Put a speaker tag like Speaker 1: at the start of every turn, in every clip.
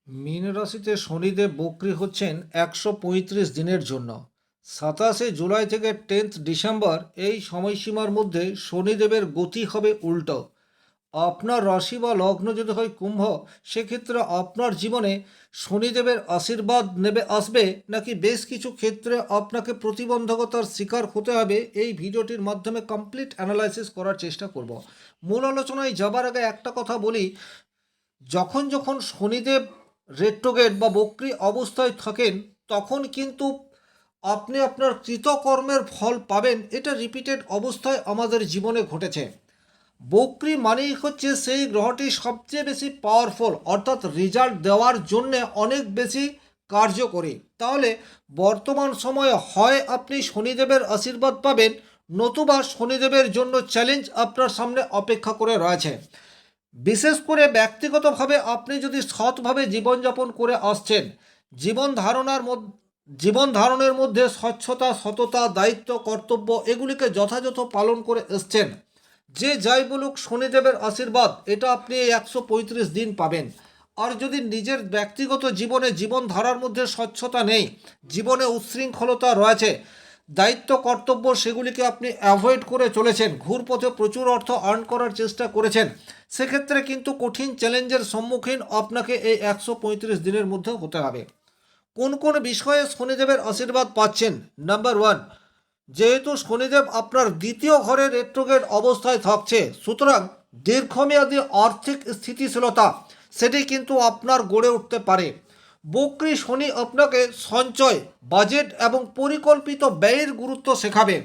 Speaker 1: মীন রাশিতে শনিদেব বক্রী হচ্ছেন 135 দিনের জন্য। 27 জুলাই থেকে 10 ডিসেম্বর এই সময়সীমার মধ্যে শনিদেবের গতি হবে উল্টো। আপনার রাশি বা লগ্ন যদি হয় কুম্ভ, সেক্ষেত্রে আপনার জীবনে শনিদেবের আশীর্বাদ নেবে আসবে, নাকি বেশ কিছু ক্ষেত্রে আপনাকে প্রতিবন্ধকতার শিকার হতে হবে, এই ভিডিওটির মাধ্যমে কমপ্লিট অ্যানালাইসিস করার চেষ্টা করব। মূল আলোচনায় যাবার আগে একটা কথা বলি, যখন যখন শনিদেব রেট্রোগেট বা বক্রী অবস্থায় থাকেন, তখন কিন্তু আপনি আপনার কৃতকর্মের ফল পাবেন। এটা রিপিটেড অবস্থায় আমাদের জীবনে ঘটেছে। বক্রী মানেই হচ্ছে সেই গ্রহটি সবচেয়ে বেশি পাওয়ারফুল, অর্থাৎ রেজাল্ট দেওয়ার জন্যে অনেক বেশি কার্যকরী। তাহলে বর্তমান সময়ে হয় আপনি শনিদেবের আশীর্বাদ পাবেন, নতুবা শনিদেবের জন্য চ্যালেঞ্জ আপনার সামনে অপেক্ষা করে রয়েছে। বিশেষ করে ব্যক্তিগতভাবে আপনি যদি সৎভাবে জীবনযাপন করে আসছেন, জীবন ধারণের মধ্যে স্বচ্ছতা, সততা, দায়িত্ব, কর্তব্য এগুলিকে যথাযথ পালন করে এসছেন, যে যাই বলুক শনিদেবের আশীর্বাদ এটা আপনি এই 135 দিন পাবেন। আর যদি নিজের ব্যক্তিগত জীবনে জীবন ধারার মধ্যে স্বচ্ছতা নেই, জীবনে উচ্ছৃঙ্খলতা রয়েছে, দায়িত্ব কর্তব্য সেগুলিকে আপনি অ্যাভয়েড করে চলেছেন, ঘুরপথে প্রচুর অর্থ আর্ন করার চেষ্টা করেছেন, সেক্ষেত্রে কিন্তু কঠিন চ্যালেঞ্জের সম্মুখীন আপনাকে এই 135 দিনের মধ্যে হতে হবে। কোন কোন বিষয়ে শনিদেবের আশীর্বাদ পাচ্ছেন? নাম্বার ওয়ান, যেহেতু শনিদেব আপনার দ্বিতীয় ঘরে রেট্রোগেট অবস্থায় থাকছে, সুতরাং দীর্ঘমেয়াদী আর্থিক স্থিতিশীলতা সেটি কিন্তু আপনার গড়ে উঠতে পারে। বক্রী শনি আপনাকে সঞ্চয়, বাজেট এবং পরিকল্পিত ব্যয়ের গুরুত্ব শেখাবে।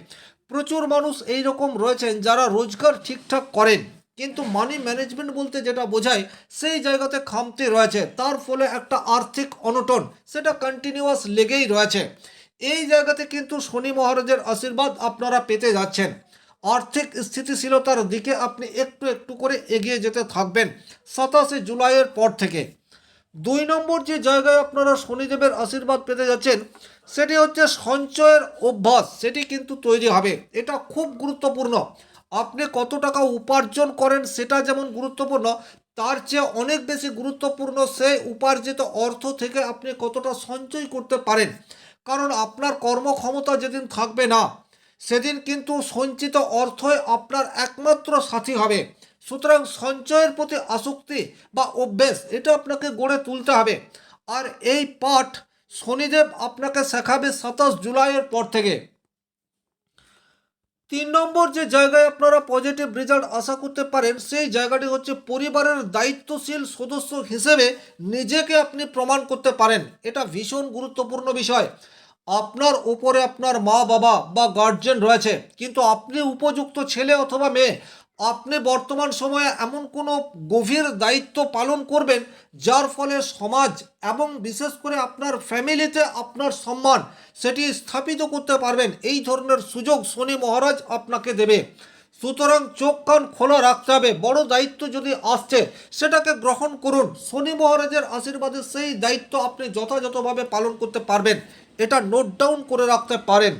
Speaker 1: প্রচুর মানুষ এই রকম রয়েছেন যারা রোজগার ঠিকঠাক করেন, কিন্তু মানি ম্যানেজমেন্ট বলতে যেটা বোঝায় সেই জায়গাতে খামতি রয়েছে, তার ফলে একটা আর্থিক অনটন সেটা কন্টিনিউয়াস লেগেই রয়েছে। এই জায়গাতে কিন্তু শনি মহারাজের আশীর্বাদ আপনারা পেতে যাচ্ছেন। আর্থিক স্থিতিশীলতার দিকে আপনি একটু একটু করে এগিয়ে যেতে থাকবেন 27 জুলাইয়ের পর থেকে। 2 নম্বর যে জায়গায় আপনারা শনিদেবের আশীর্বাদ পেতে যাচ্ছেন, সেটি হচ্ছে সঞ্চয়ের অভ্যাস, সেটি কিন্তু তৈরি হবে। এটা খুব গুরুত্বপূর্ণ। আপনি কত টাকা উপার্জন করেন সেটা যেমন গুরুত্বপূর্ণ, তার চেয়ে অনেক বেশি গুরুত্বপূর্ণ সেই উপার্জিত অর্থ থেকে আপনি কতটা সঞ্চয় করতে পারেন। কারণ আপনার কর্মক্ষমতা যেদিন থাকবে না, সেদিন কিন্তু সঞ্চিত অর্থই আপনার একমাত্র সাথী হবে। সুতরাং সঞ্চয়ের প্রতি আসক্তি বা অভ্যেস এটা আপনাকে গড়ে তুলতে হবে। আর এই পাঠ শনিদেব আপনাকে শেখাবে 27 জুলাইয়ের পর থেকে। 3 নম্বর যে জায়গায় আপনারা পজিটিভ রেজাল্ট আশা করতে পারেন, সেই জায়গাটি হচ্ছে পরিবারের দায়িত্বশীল সদস্য হিসেবে নিজেকে আপনি প্রমাণ করতে পারেন। এটা ভীষণ গুরুত্বপূর্ণ বিষয়। আপনার উপরে আপনার মা বাবা বা গার্জেন রয়েছে, কিন্তু আপনি উপযুক্ত ছেলে অথবা মেয়ে, আপনি বর্তমান সময়ে এমন কোনো গভীর দায়িত্ব পালন করবেন যার ফলে সমাজ এবং বিশেষ করে আপনার ফ্যামিলিতে আপনার সম্মান সেটি স্থাপিত করতে পারবেন। এই ধরনের সুযোগ শনি মহারাজ আপনাকে দেবে। সুতরাং চোখ কান খোলা রাখতে হবে। বড় দায়িত্ব যদি আসছে সেটাকে গ্রহণ করুন। শনি মহারাজের আশীর্বাদে সেই দায়িত্ব আপনি যথাযথভাবে পালন করতে পারবেন, এটা নোট ডাউন করে রাখতে পারেন।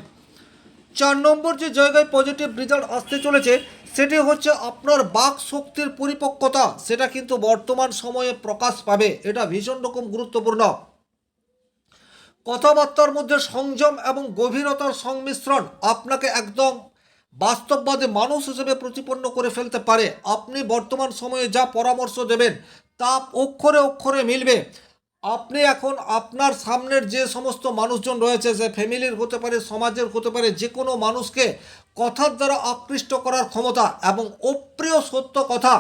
Speaker 1: 4 নম্বর যে জায়গায় পজিটিভ রেজাল্ট আসতে চলেছে, সেটি হচ্ছে আপনার বাক শক্তির পরিপক্কতা, সেটা কিন্তু বর্তমান সময়ে প্রকাশ পাবে। এটা ভীষণ রকম গুরুত্বপূর্ণ। কথাবার্তার মধ্যে সংযম এবং গভীরতার সংমিশ্রণ আপনাকে একদম বাস্তববাদী মানুষ হিসেবে প্রতিপন্ন করে ফেলতে পারে। আপনি বর্তমান সময়ে যা পরামর্শ দেবেন তা অক্ষরে অক্ষরে মিলবে। আপনি এখন আপনার সামনের যে সমস্ত মানুষজন রয়েছে, সে ফ্যামিলির হতে পারে, সমাজের হতে পারে, যে কোনো মানুষকে কথার দ্বারা আকৃষ্ট করার ক্ষমতা এবং অপ্রিয় সত্য কথা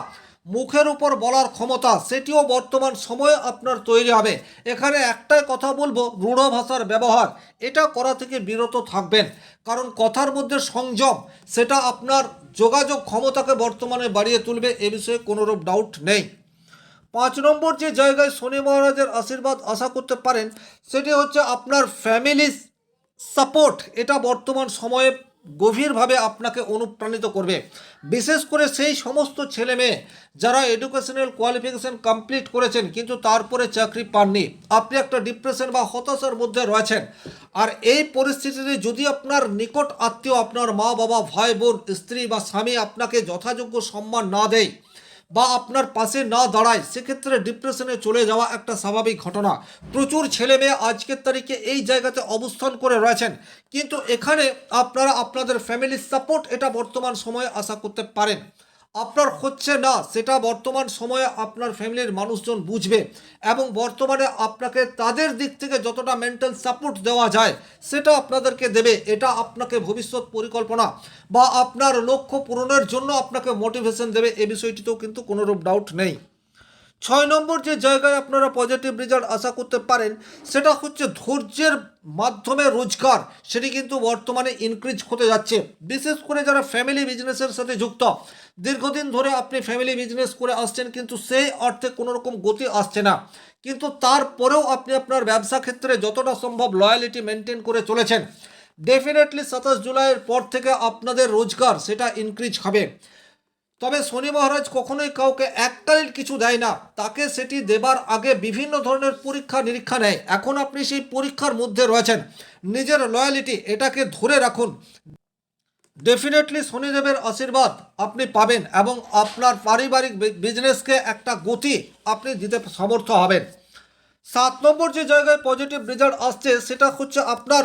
Speaker 1: মুখের উপর বলার ক্ষমতা সেটিও বর্তমান সময়ে আপনার তৈরি হবে। এখানে একটাই কথা বলবো, রূঢ় ভাষার ব্যবহার এটা করা থেকে বিরত থাকবেন। কারণ কথার মধ্যে সংযম সেটা আপনার যোগাযোগ ক্ষমতাকে বর্তমানে বাড়িয়ে তুলবে, এ বিষয়ে কোনোরূপ ডাউট নেই। 5 নম্বর যে জায়গায় শনি মহারাজের আশীর্বাদ আশা করতে পারেন, সেটি হচ্ছে আপনার ফ্যামিলি সাপোর্ট। এটা বর্তমান সময়ে গভীরভাবে আপনাকে অনুপ্রাণিত করবে। বিশেষ করে সেই সমস্ত ছেলে মেয়ে যারা এডুকেশনাল কোয়ালিফিকেশন কমপ্লিট করেছেন কিন্তু তারপরে চাকরি পাননি, আপনি একটা ডিপ্রেশন বা হতাশার মধ্যে রয়েছেন। আর এই পরিস্থিতিতে যদি আপনার নিকট আত্মীয়, আপনার মা বাবা, ভাই বোন, স্ত্রী বা স্বামী আপনাকে যথাযোগ্য সম্মান না দেয়, বা আপনার পাশে না দাঁড়ায়, সেক্ষেত্রে ডিপ্রেশনে চলে যাওয়া একটা স্বাভাবিক ঘটনা। প্রচুর ছেলে মেয়ে আজকের তারিখে এই জায়গাতে অবস্থান করে রয়েছেন, কিন্তু এখানে আপনারা আপনাদের ফ্যামিলির সাপোর্ট এটা বর্তমান সময়ে আশা করতে পারেন। আপনার হচ্ছে না, সেটা বর্তমান সময়ে আপনার ফ্যামিলির মানুষজন বুঝবে এবং বর্তমানে আপনাকে তাদের দিক থেকে যতটা মেন্টাল সাপোর্ট দেওয়া যায় সেটা আপনাদেরকে দেবে। এটা আপনাকে ভবিষ্যৎ পরিকল্পনা বা আপনার লক্ষ্য পূরণের জন্য আপনাকে মোটিভেশন দেবে, এ বিষয়টিতেও কিন্তু কোনোরূপ ডাউট নেই। 6 নম্বর যে জায়গায় আপনারা পজিটিভ রেজাল্ট আশা করতে পারেন সেটা হচ্ছে ধৈর্যের মাধ্যমে রোজগার, সেটি কিন্তু বর্তমানে ইনক্রিজ হতে যাচ্ছে। বিশেষ করে যারা ফ্যামিলি বিজনেসের সাথে যুক্ত, দীর্ঘদিন ধরে আপনি ফ্যামিলি বিজনেস করে আসছেন কিন্তু সেই অর্থে কোনো রকম গতি আসছে না, কিন্তু তারপরেও আপনি আপনার ব্যবসা ক্ষেত্রে যতটা সম্ভব লয়ালিটি মেনটেন করে চলেছেন। ডেফিনেটলি 27 জুলাইয়ের পর থেকে আপনাদের রোজগার সেটা ইনক্রিজ হবে। তবে শনি মহারাজ কখনোই কাউকে এককালীন কিছু দেয় না, তাকে সেটি দেবার আগে বিভিন্ন ধরনের পরীক্ষা নিরীক্ষা নেয়। এখন আপনি সেই পরীক্ষার মধ্যে রয়েছেন, নিজের লয়ালিটি এটাকে ধরে রাখুন। ডেফিনেটলি শনিদেবের আশীর্বাদ আপনি পাবেন এবং আপনার পারিবারিক বিজনেসকে একটা গতি আপনি দিতে সমর্থ হবেন। 7 নম্বর যে জায়গায় পজিটিভ রেজাল্ট আসছে সেটা হচ্ছে আপনার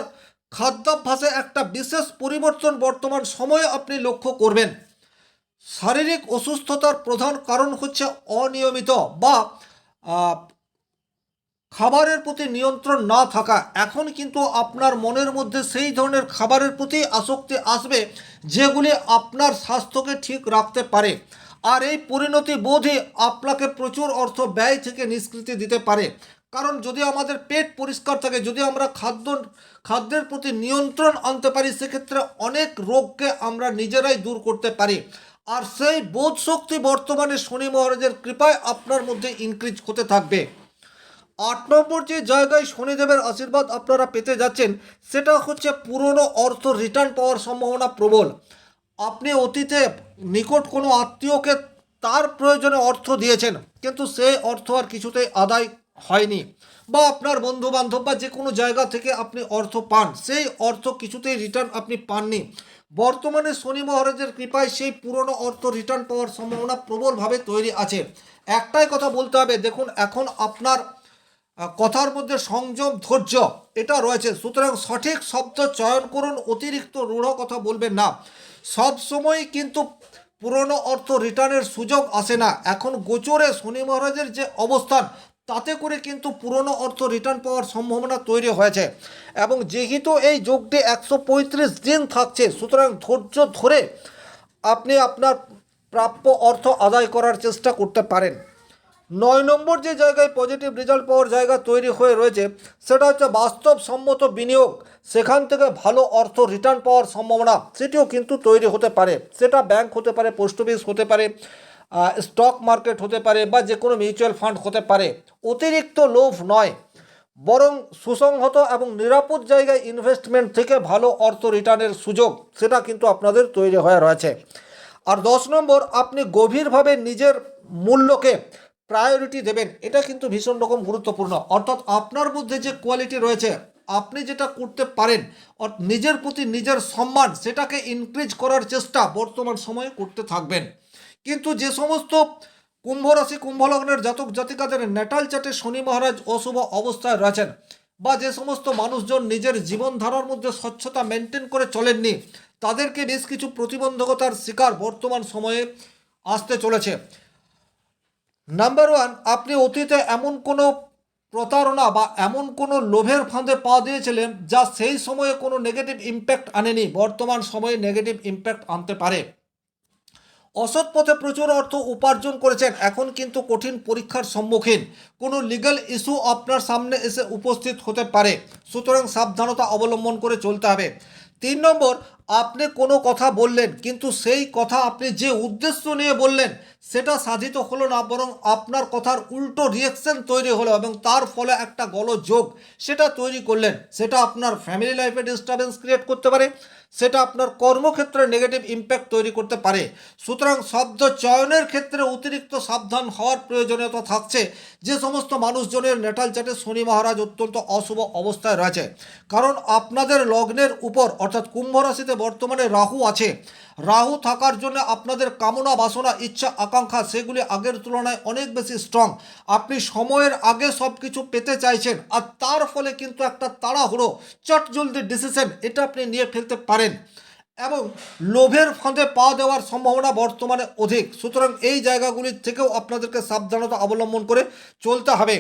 Speaker 1: খাদ্যাভ্যাসে একটা বিশেষ পরিবর্তন বর্তমান সময়ে আপনি লক্ষ্য করবেন। শারীরিক অসুস্থতার প্রধান কারণ হচ্ছে অনিয়মিত বা খাবারের প্রতি নিয়ন্ত্রণ না থাকা। এখন কিন্তু আপনার মনের মধ্যে সেই ধরনের খাবারের প্রতি আসক্তি আসবে যেগুলি আপনার স্বাস্থ্যকে ঠিক রাখতে পারে, আর এই পরিণতি বোধই আপনাকে প্রচুর অর্থ ব্যয় থেকে নিষ্কৃতি দিতে পারে। কারণ যদি আমাদের পেট পরিষ্কার থাকে, যদি আমরা খাদ্যের প্রতি নিয়ন্ত্রণ আনতে পারি, সেক্ষেত্রে অনেক রোগকে আমরা নিজেরাই দূর করতে পারি। আর সেই বোধ শক্তি বর্তমানে শনি মহারাজের কৃপায় আপনার মধ্যে ইনক্রিজ হতে থাকবে। 8 নম্বর যে জায়গায় শনিদেবের আশীর্বাদ আপনারা পেতে যাচ্ছেন সেটা হচ্ছে পুরনো অর্থ রিটার্ন পাওয়ার সম্ভাবনা প্রবল। আপনি অতীতে নিকট কোনো আত্মীয়কে তার প্রয়োজনে অর্থ দিয়েছেন, কিন্তু সেই অর্থ আর কিছুতেই আদায় হয়নি, বা আপনার বন্ধু বান্ধব বা যে কোনো জায়গা থেকে আপনি অর্থ পান, সেই অর্থ কিছুতেই রিটার্ন আপনি পাননি। বর্তমানে শনি মহারাজের কৃপায় সেই পুরনো অর্থ রিটার্ন পাওয়ার সম্ভাবনা প্রবলভাবে তৈরি আছে। একটাই কথা বলতে হবে, দেখুন এখন আপনার কথার মধ্যে সংযম ধৈর্য এটা রয়েছে, সুতরাং সঠিক শব্দ চয়ন করুন, অতিরিক্ত রূঢ় কথা বলবেন না। সব সময় কিন্তু পুরনো অর্থ রিটার্নের সুযোগ আসে না। এখন গোচরে শনি মহারাজের যে অবস্থান তাতে করে কিন্তু পুরনো অর্থ রিটার্ন পাওয়ার সম্ভাবনা তৈরি হয়েছে, এবং যেহেতু এই যোগটি 135 দিন থাকছে, সুতরাং ধৈর্য ধরে আপনি আপনার প্রাপ্য অর্থ আদায় করার চেষ্টা করতে পারেন। 9 নম্বর যে জায়গায় পজিটিভ রেজাল্ট পাওয়ার জায়গা তৈরি হয়ে রয়েছে সেটা হচ্ছে বাস্তবসম্মত বিনিয়োগ, সেখান থেকে ভালো অর্থ রিটার্ন পাওয়ার সম্ভাবনা সেটিও কিন্তু তৈরি হতে পারে। সেটা ব্যাংক হতে পারে, পোস্ট অফিস হতে পারে, স্টক মার্কেট হতে পারে, বা যে কোনো মিউচুয়াল ফান্ড হতে পারে। অতিরিক্ত লোভ নয়, বরং সুসংহত এবং নিরাপদ জায়গায় ইনভেস্টমেন্ট থেকে ভালো অর্থ রিটার্নের সুযোগ সেটা কিন্তু আপনাদের তৈরি হয়ে রয়েছে। আর 10 নম্বর, আপনি গভীরভাবে নিজের মূল্যকে প্রায়োরিটি দেবেন, এটা কিন্তু ভীষণ রকম গুরুত্বপূর্ণ। অর্থাৎ আপনার মধ্যে যে কোয়ালিটি রয়েছে, আপনি যেটা করতে পারেন, নিজের প্রতি নিজের সম্মান সেটাকে ইনক্রিজ করার চেষ্টা বর্তমান সময়ে করতে থাকবেন। কিন্তু যে সমস্ত কুম্ভ রাশি কুম্ভ লগ্নের জাতক জাতিকাদের ন্যাটাল চার্টে শনি মহারাজ অশুভ অবস্থায় রয়েছেন, বা যে সমস্ত মানুষজন নিজের জীবনধারার মধ্যে স্বচ্ছতা মেনটেন করে চলেননি, তাদেরকে বেশ কিছু প্রতিবন্ধকতার শিকার বর্তমান সময়ে আসতে চলেছে। নাম্বার 1, আপনি অতীতে এমন কোনো প্রতারণা বা এমন কোনো লোভের ফাঁদে পা দিয়েছিলেন যা সেই সময়ে কোনো নেগেটিভ ইম্প্যাক্ট আনেনি, বর্তমান সময়ে নেগেটিভ ইম্প্যাক্ট আনতে পারে। অসৎ পথে প্রচুর অর্থ উপার্জন করেছেন, এখন কিন্তু কঠিন পরীক্ষার সম্মুখীন, কোনো লিগ্যাল ইস্যু আপনার সামনে এসে উপস্থিত হতে পারে, সুতরাং সাবধানতা অবলম্বন করে চলতে হবে। 3 নম্বর, আপনি কোনো কথা বললেন কিন্তু সেই কথা আপনি যে উদ্দেশ্য নিয়ে বললেন সেটা সাধিত হলো না, বরং আপনার কথার উল্টো রিয়েকশন তৈরি হলো এবং তার ফলে একটা গোলযোগ সেটা তৈরি করলেন। সেটা আপনার ফ্যামিলি লাইফে ডিস্টারবেন্স ক্রিয়েট করতে পারে, সেটা আপনার কর্মক্ষেত্রে নেগেটিভ ইম্প্যাক্ট তৈরি করতে পারে। সুতরাং শব্দ চয়নের ক্ষেত্রে অতিরিক্ত সাবধান হওয়ার প্রয়োজনীয়তা থাকছে। যে সমস্ত মানুষজনের ন্যাটাল চার্টে শনি মহারাজ অত্যন্ত অশুভ অবস্থায় রয়েছে, কারণ আপনাদের লগ্নের উপর অর্থাৎ কুম্ভ রাশিতে বর্তমানে রাহু আছে। রাহু থাকার জন্য আপনাদের কামনা বাসনা ইচ্ছা আকাঙ্ক্ষা সেগুলি আগের তুলনায় অনেক বেশি স্ট্রং। আপনি সময়ের আগে সব কিছু পেতে চাইছেন, আর তার ফলে কিন্তু একটা তাড়াহুড়ো চটজলদি ডিসিশন এটা আপনি নিয়ে ফেলতে পারেন, এবং লোভের ফাঁদে পা দেওয়ার সম্ভাবনা বর্তমানে অধিক। সুতরাং এই জায়গাগুলির থেকেও আপনাদেরকে সাবধানতা অবলম্বন করে চলতে হবে।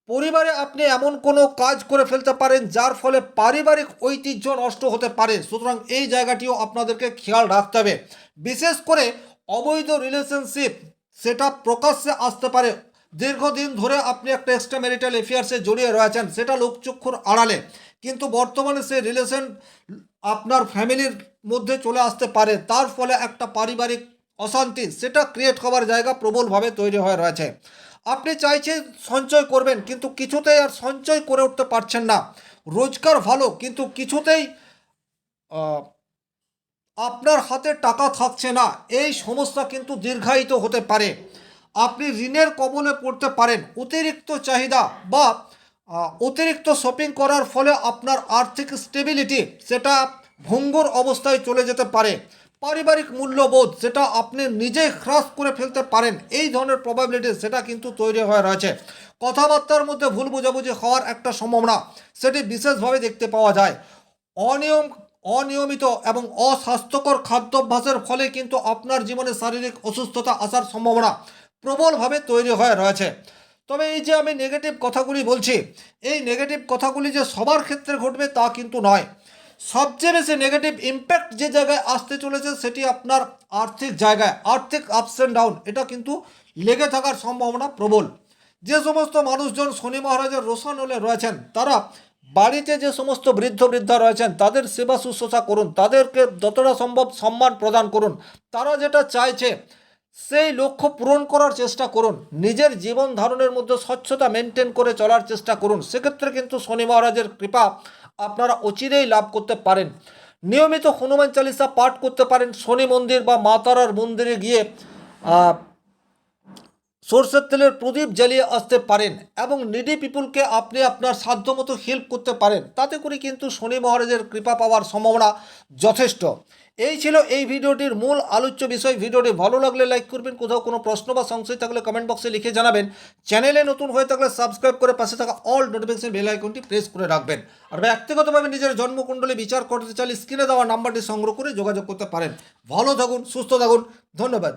Speaker 1: পরিবারে আপনি এমন কোনো কাজ করে ফেলতে পারেন যার ফলে পারিবারিক ঐতিহ্য নষ্ট হতে পারে, সুতরাং এই জায়গাটিও আপনাদেরকে খেয়াল রাখতে হবে। বিশেষ করে অবৈধ রিলেশনশিপ সেটা প্রকাশ্যে আসতে পারে। দীর্ঘদিন ধরে আপনি একটা এক্সট্রা ম্যারিটাল অ্যাফেয়ার্সে জড়িয়ে রয়েছেন, সেটা লোকচক্ষুর আড়ালে, কিন্তু বর্তমানে সেই রিলেশন আপনার ফ্যামিলির মধ্যে চলে আসতে পারে, তার ফলে একটা পারিবারিক অশান্তি সেটা ক্রিয়েট হওয়ার জায়গা প্রবলভাবে তৈরি হয়ে রয়েছে। আপনি চাইছেন সঞ্চয় করবেন, কিন্তু কিছুতেই আর সঞ্চয় করে উঠতে পারছেন না। রোজগার ভালো, কিন্তু কিছুতেই আহ, আপনার হাতে টাকা থাকছে না। এই সমস্যা কিন্তু দীর্ঘায়িত হতে পারে। আপনি ঋণের কবলে পড়তে পারেন। অতিরিক্ত চাহিদা বা অতিরিক্ত শপিং করার ফলে আপনার আর্থিক স্টেবিলিটি সেটা ভঙ্গুর অবস্থায় চলে যেতে পারে। পারিবারিক মূল্যবোধ সেটা আপনি নিজেই হ্রাস করে ফেলতে পারেন, এই ধরনের প্রবাবিলিটি সেটা কিন্তু তৈরি হয়ে রয়েছে। কথাবার্তার মধ্যে ভুল বোঝাবুঝি হওয়ার একটা সম্ভাবনা সেটি বিশেষভাবে দেখতে পাওয়া যায়। অনিয়মিত এবং অস্বাস্থ্যকর খাদ্যাভ্যাসের ফলে কিন্তু আপনার জীবনে শারীরিক অসুস্থতা আসার সম্ভাবনা প্রবলভাবে তৈরি হয়ে রয়েছে। তবে এই যে আমি নেগেটিভ কথাগুলি বলছি, এই নেগেটিভ কথাগুলি যে সবার ক্ষেত্রে ঘটবে তা কিন্তু নয়। সবচেয়ে বেশি নেগেটিভ ইম্প্যাক্ট যে জায়গায় আসতে চলেছে সেটি আপনার আর্থিক জায়গায়, আর্থিক আপস অ্যান্ড ডাউন এটা কিন্তু লেগে থাকার সম্ভাবনা প্রবল। যে সমস্ত মানুষজন শনি মহারাজের রোশানলে রয়েছেন, তারা বাড়িতে যে সমস্ত বৃদ্ধ বৃদ্ধা রয়েছেন তাদের সেবা শুশ্রূষা করুন, তাদেরকে যতটা সম্ভব সম্মান প্রদান করুন। তারা যেটা চাইছে সেই লক্ষ্য পূরণ করার চেষ্টা করুন। নিজের জীবন ধারণের মধ্যে স্বচ্ছতা মেনটেন করে চলার চেষ্টা করুন, সেক্ষেত্রে কিন্তু শনি মহারাজের কৃপা আপনারা অচিরেই লাভ করতে পারেন। নিয়মিত হনুমান চালিসা পাঠ করতে পারেন। শনি মন্দির বা মা তারার মন্দিরে গিয়ে সরষের তেলের প্রদীপ জ্বালিয়ে আসতে পারেন, এবং নিডি পিপুলকে আপনি আপনার সাধ্যমতো হেল্প করতে পারেন। তাতে করে কিন্তু শনি মহারাজের কৃপা পাওয়ার সম্ভাবনা যথেষ্ট। এই ছিল এই ভিডিওটির মূল আলোচ্য বিষয়। ভিডিওটি ভালো লাগলে লাইক করবেন, কোথাও কোনো প্রশ্ন বা সংশয় থাকলে কমেন্ট বক্সে লিখে জানাবেন। চ্যানেলে নতুন হয়ে থাকলে সাবস্ক্রাইব করে পাশে থাকা অল নোটিফিকেশন বেল আইকনটি প্রেস করে রাখবেন। আর ব্যক্তিগতভাবে নিজের জন্মকুণ্ডলী বিচার করতে চাইলে স্ক্রিনে দেওয়া নাম্বারটি সংগ্রহ করে যোগাযোগ করতে পারেন। ভালো থাকুন, সুস্থ থাকুন, ধন্যবাদ।